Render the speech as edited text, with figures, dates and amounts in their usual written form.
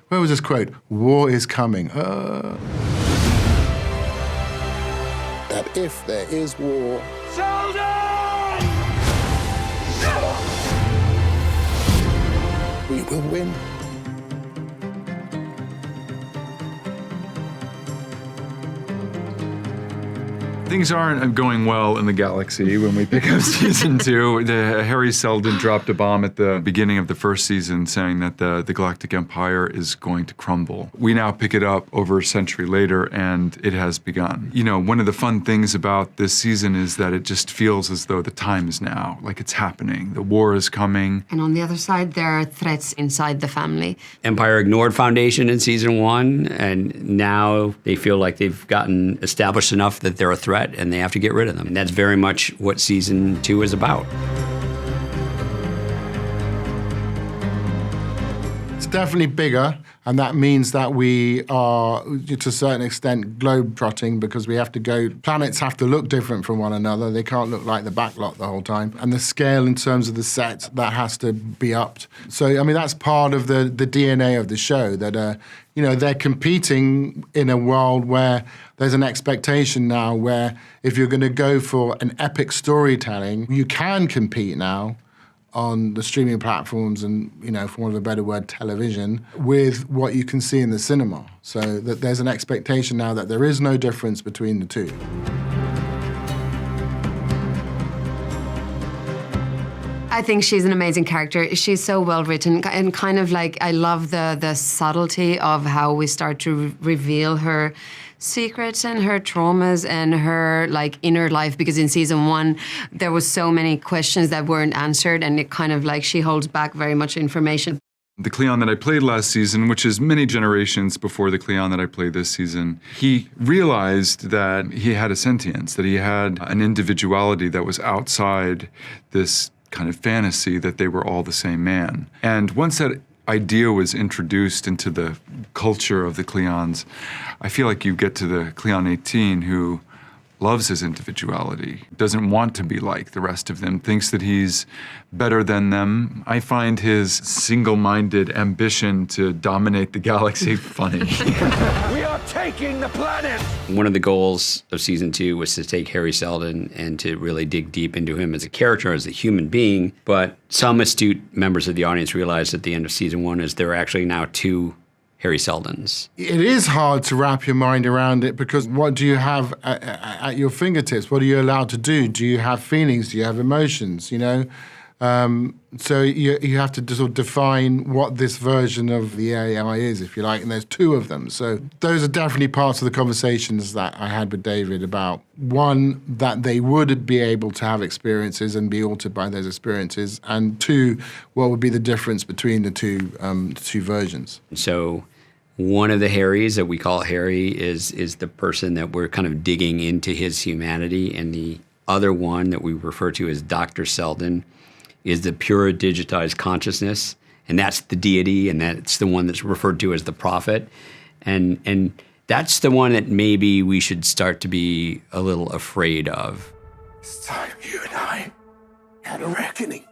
where was this quote? War is coming. That if there is war, we will win. Things aren't going well in the galaxy when we pick up season 2. Harry Seldon dropped a bomb at the beginning of the first season saying that the Galactic Empire is going to crumble. We now pick it up over a century later, and it has begun. You know, one of the fun things about this season is that it just feels as though the time is now, like it's happening. The war is coming. And on the other side, there are threats inside the family. Empire ignored Foundation in season 1, and now they feel like they've gotten established enough that they're a threat and they have to get rid of them. And that's very much what season 2 is about. It's definitely bigger, and that means that we are, to a certain extent, globe-trotting because we have to go, planets have to look different from one another. They can't look like the backlot the whole time. And the scale in terms of the set, that has to be upped. So, I mean, that's part of the DNA of the show, that, you know, they're competing in a world where there's an expectation now where if you're going to go for an epic storytelling, you can compete now on the streaming platforms and, you know, for want of a better word, television, with what you can see in the cinema. So that there's an expectation now that there is no difference between the two. I think she's an amazing character. She's so well written, and kind of like, I love the subtlety of how we start to reveal her secrets and her traumas and her like inner life, because in season 1 there was so many questions that weren't answered, and it kind of like she holds back very much information. The Cleon that I played last season, which is many generations before the Cleon that I played this season, he realized that he had a sentience, that he had an individuality that was outside this kind of fantasy that they were all the same man. And once that idea was introduced into the culture of the Cleons, I feel like you get to the Cleon 18 who loves his individuality, doesn't want to be like the rest of them, thinks that he's better than them. I find his single-minded ambition to dominate the galaxy funny. We are taking the planet! One of the goals of season 2 was to take Harry Seldon and to really dig deep into him as a character, as a human being. But some astute members of the audience realized at the end of season 1 is there are actually now 2 Harry Seldons. It is hard to wrap your mind around it because what do you have at your fingertips? What are you allowed to do? Do you have feelings? Do you have emotions, you know? So you have to sort of define what this version of the AI is, if you like, and there's 2 of them. So those are definitely parts of the conversations that I had with David about, one, that they would be able to have experiences and be altered by those experiences, and 2, what would be the difference between the two versions. So one of the Harrys that we call Harry is the person that we're kind of digging into his humanity, and the other one that we refer to as Dr. Seldon is the pure digitized consciousness, and that's the deity, and that's the one that's referred to as the prophet. And that's the one that maybe we should start to be a little afraid of. It's time you and I had a reckoning.